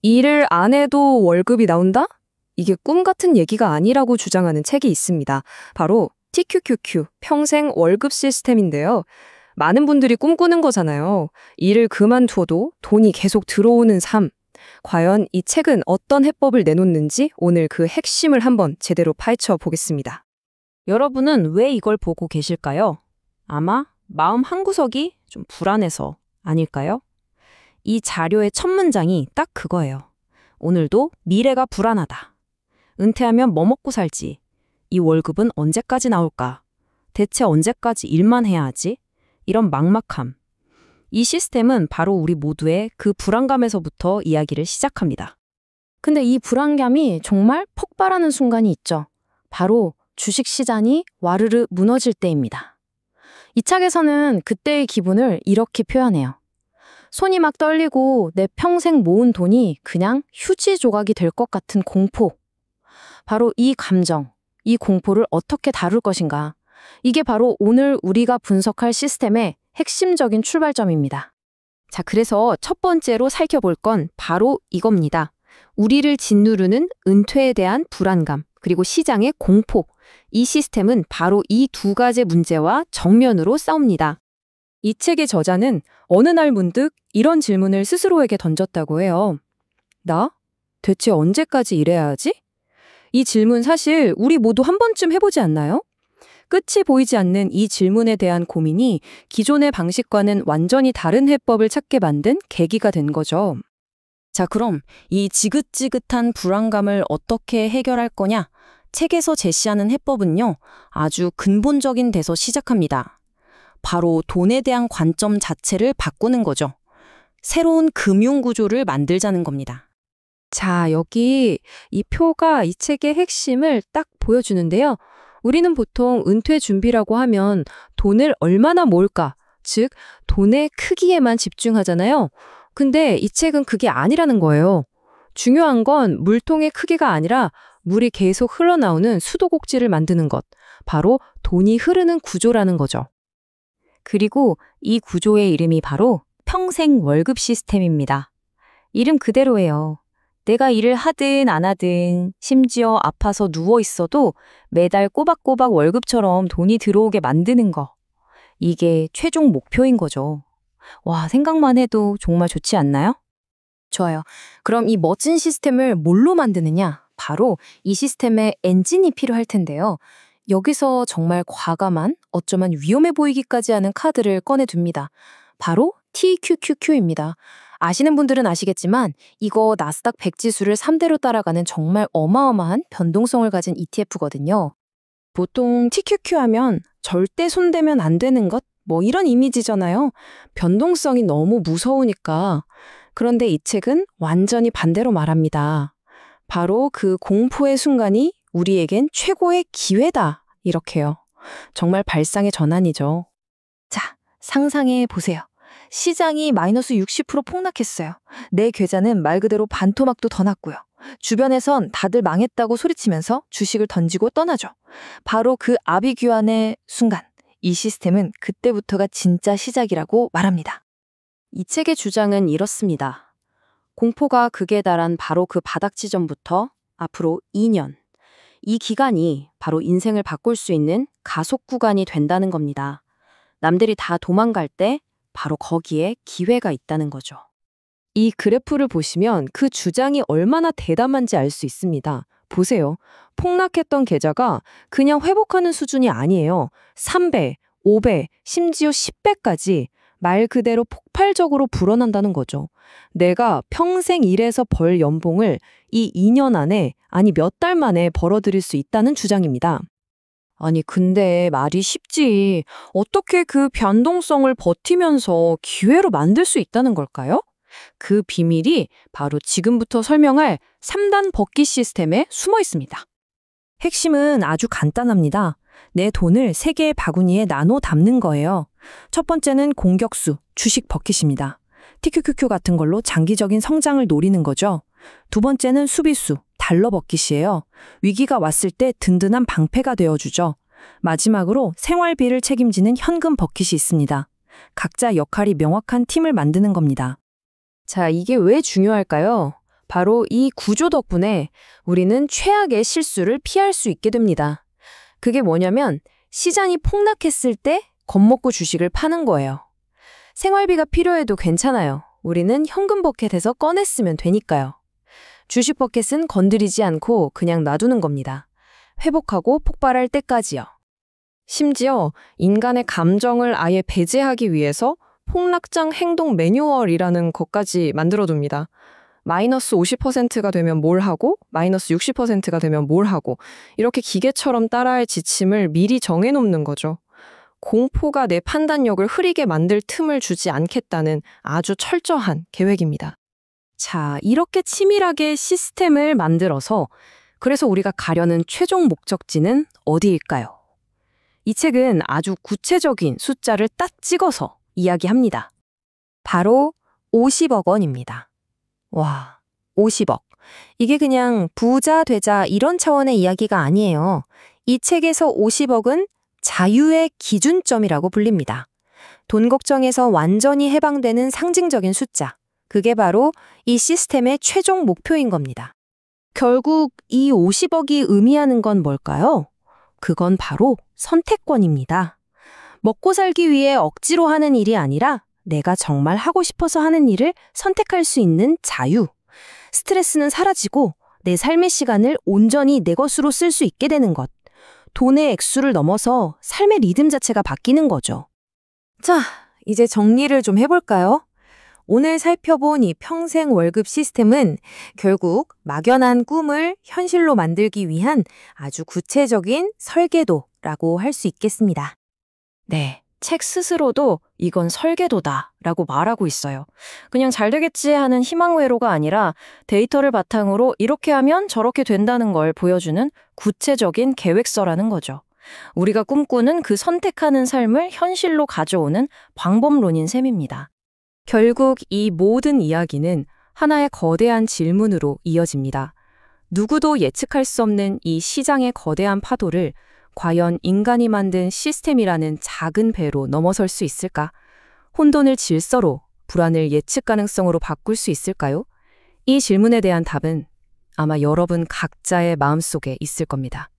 일을 안 해도 월급이 나온다? 이게 꿈 같은 얘기가 아니라고 주장하는 책이 있습니다. 바로 TQQQ, 평생 월급 시스템인데요. 많은 분들이 꿈꾸는 거잖아요. 일을 그만둬도 돈이 계속 들어오는 삶. 과연 이 책은 어떤 해법을 내놓는지 오늘 그 핵심을 한번 제대로 파헤쳐 보겠습니다. 여러분은 왜 이걸 보고 계실까요? 아마 마음 한구석이 좀 불안해서 아닐까요? 이 자료의 첫 문장이 딱 그거예요. 오늘도 미래가 불안하다. 은퇴하면 뭐 먹고 살지? 이 월급은 언제까지 나올까? 대체 언제까지 일만 해야 하지? 이런 막막함. 이 시스템은 바로 우리 모두의 그 불안감에서부터 이야기를 시작합니다. 근데 이 불안감이 정말 폭발하는 순간이 있죠. 바로 주식시장이 와르르 무너질 때입니다. 이 책에서는 그때의 기분을 이렇게 표현해요. 손이 막 떨리고 내 평생 모은 돈이 그냥 휴지 조각이 될 것 같은 공포. 바로 이 감정, 이 공포를 어떻게 다룰 것인가. 이게 바로 오늘 우리가 분석할 시스템의 핵심적인 출발점입니다. 자, 그래서 첫 번째로 살펴볼 건 바로 이겁니다. 우리를 짓누르는 은퇴에 대한 불안감, 그리고 시장의 공포. 이 시스템은 바로 이 두 가지 문제와 정면으로 싸웁니다. 이 책의 저자는 어느 날 문득 이런 질문을 스스로에게 던졌다고 해요. 나? 대체 언제까지 일해야 하지? 이 질문 사실 우리 모두 한 번쯤 해보지 않나요? 끝이 보이지 않는 이 질문에 대한 고민이 기존의 방식과는 완전히 다른 해법을 찾게 만든 계기가 된 거죠. 자, 그럼 이 지긋지긋한 불안감을 어떻게 해결할 거냐? 책에서 제시하는 해법은요, 아주 근본적인 데서 시작합니다. 바로 돈에 대한 관점 자체를 바꾸는 거죠. 새로운 금융 구조를 만들자는 겁니다. 자, 여기 이 표가 이 책의 핵심을 딱 보여주는데요. 우리는 보통 은퇴 준비라고 하면 돈을 얼마나 모을까, 즉 돈의 크기에만 집중하잖아요. 근데 이 책은 그게 아니라는 거예요. 중요한 건 물통의 크기가 아니라 물이 계속 흘러나오는 수도꼭지를 만드는 것, 바로 돈이 흐르는 구조라는 거죠. 그리고 이 구조의 이름이 바로 평생 월급 시스템입니다. 이름 그대로예요. 내가 일을 하든 안 하든 심지어 아파서 누워 있어도 매달 꼬박꼬박 월급처럼 돈이 들어오게 만드는 거. 이게 최종 목표인 거죠. 와, 생각만 해도 정말 좋지 않나요? 좋아요. 그럼 이 멋진 시스템을 뭘로 만드느냐? 바로 이 시스템의 엔진이 필요할 텐데요. 여기서 정말 과감한, 어쩌면 위험해 보이기까지 하는 카드를 꺼내둡니다. 바로 TQQQ입니다. 아시는 분들은 아시겠지만 이거 나스닥 100 지수를 3대로 따라가는 정말 어마어마한 변동성을 가진 ETF거든요. 보통 TQQ 하면 절대 손대면 안 되는 것? 뭐 이런 이미지잖아요. 변동성이 너무 무서우니까. 그런데 이 책은 완전히 반대로 말합니다. 바로 그 공포의 순간이 우리에겐 최고의 기회다. 이렇게요. 정말 발상의 전환이죠. 자, 상상해 보세요. 시장이 마이너스 60% 폭락했어요. 내 계좌는 말 그대로 반토막도 더 났고요. 주변에선 다들 망했다고 소리치면서 주식을 던지고 떠나죠. 바로 그 아비규환의 순간, 이 시스템은 그때부터가 진짜 시작이라고 말합니다. 이 책의 주장은 이렇습니다. 공포가 극에 달한 바로 그 바닥 지점부터 앞으로 2년. 이 기간이 바로 인생을 바꿀 수 있는 가속 구간이 된다는 겁니다. 남들이 다 도망갈 때 바로 거기에 기회가 있다는 거죠. 이 그래프를 보시면 그 주장이 얼마나 대담한지 알 수 있습니다. 보세요. 폭락했던 계좌가 그냥 회복하는 수준이 아니에요. 3배, 5배, 심지어 10배까지 말 그대로 폭발적으로 불어난다는 거죠. 내가 평생 일해서 벌 연봉을 이 2년 안에, 아니 몇 달 만에 벌어들일 수 있다는 주장입니다. 아니, 근데 말이 쉽지. 어떻게 그 변동성을 버티면서 기회로 만들 수 있다는 걸까요? 그 비밀이 바로 지금부터 설명할 3단 벗기 시스템에 숨어 있습니다. 핵심은 아주 간단합니다. 내 돈을 3개의 바구니에 나눠 담는 거예요. 첫 번째는 공격수, 주식 버킷입니다. TQQQ 같은 걸로 장기적인 성장을 노리는 거죠. 두 번째는 수비수, 달러 버킷이에요. 위기가 왔을 때 든든한 방패가 되어주죠. 마지막으로 생활비를 책임지는 현금 버킷이 있습니다. 각자 역할이 명확한 팀을 만드는 겁니다. 자, 이게 왜 중요할까요? 바로 이 구조 덕분에 우리는 최악의 실수를 피할 수 있게 됩니다. 그게 뭐냐면 시장이 폭락했을 때 겁먹고 주식을 파는 거예요. 생활비가 필요해도 괜찮아요. 우리는 현금 버켓에서 꺼냈으면 되니까요. 주식 버켓은 건드리지 않고 그냥 놔두는 겁니다. 회복하고 폭발할 때까지요. 심지어 인간의 감정을 아예 배제하기 위해서 폭락장 행동 매뉴얼이라는 것까지 만들어둡니다. 마이너스 50%가 되면 뭘 하고 마이너스 60%가 되면 뭘 하고 이렇게 기계처럼 따라할 지침을 미리 정해놓는 거죠. 공포가 내 판단력을 흐리게 만들 틈을 주지 않겠다는 아주 철저한 계획입니다. 자, 이렇게 치밀하게 시스템을 만들어서 그래서 우리가 가려는 최종 목적지는 어디일까요? 이 책은 아주 구체적인 숫자를 딱 찍어서 이야기합니다. 바로 50억 원입니다. 와, 50억. 이게 그냥 부자 되자 이런 차원의 이야기가 아니에요. 이 책에서 50억은 자유의 기준점이라고 불립니다. 돈 걱정에서 완전히 해방되는 상징적인 숫자. 그게 바로 이 시스템의 최종 목표인 겁니다. 결국 이 50억이 의미하는 건 뭘까요? 그건 바로 선택권입니다. 먹고 살기 위해 억지로 하는 일이 아니라 내가 정말 하고 싶어서 하는 일을 선택할 수 있는 자유. 스트레스는 사라지고 내 삶의 시간을 온전히 내 것으로 쓸 수 있게 되는 것. 돈의 액수를 넘어서 삶의 리듬 자체가 바뀌는 거죠. 자, 이제 정리를 좀 해볼까요? 오늘 살펴본 이 평생 월급 시스템은 결국 막연한 꿈을 현실로 만들기 위한 아주 구체적인 설계도라고 할 수 있겠습니다. 네, 책 스스로도 이건 설계도다라고 말하고 있어요. 그냥 잘 되겠지 하는 희망회로가 아니라 데이터를 바탕으로 이렇게 하면 저렇게 된다는 걸 보여주는 구체적인 계획서라는 거죠. 우리가 꿈꾸는 그 선택하는 삶을 현실로 가져오는 방법론인 셈입니다. 결국 이 모든 이야기는 하나의 거대한 질문으로 이어집니다. 누구도 예측할 수 없는 이 시장의 거대한 파도를 과연 인간이 만든 시스템이라는 작은 배로 넘어설 수 있을까? 혼돈을 질서로, 불안을 예측 가능성으로 바꿀 수 있을까요? 이 질문에 대한 답은 아마 여러분 각자의 마음속에 있을 겁니다.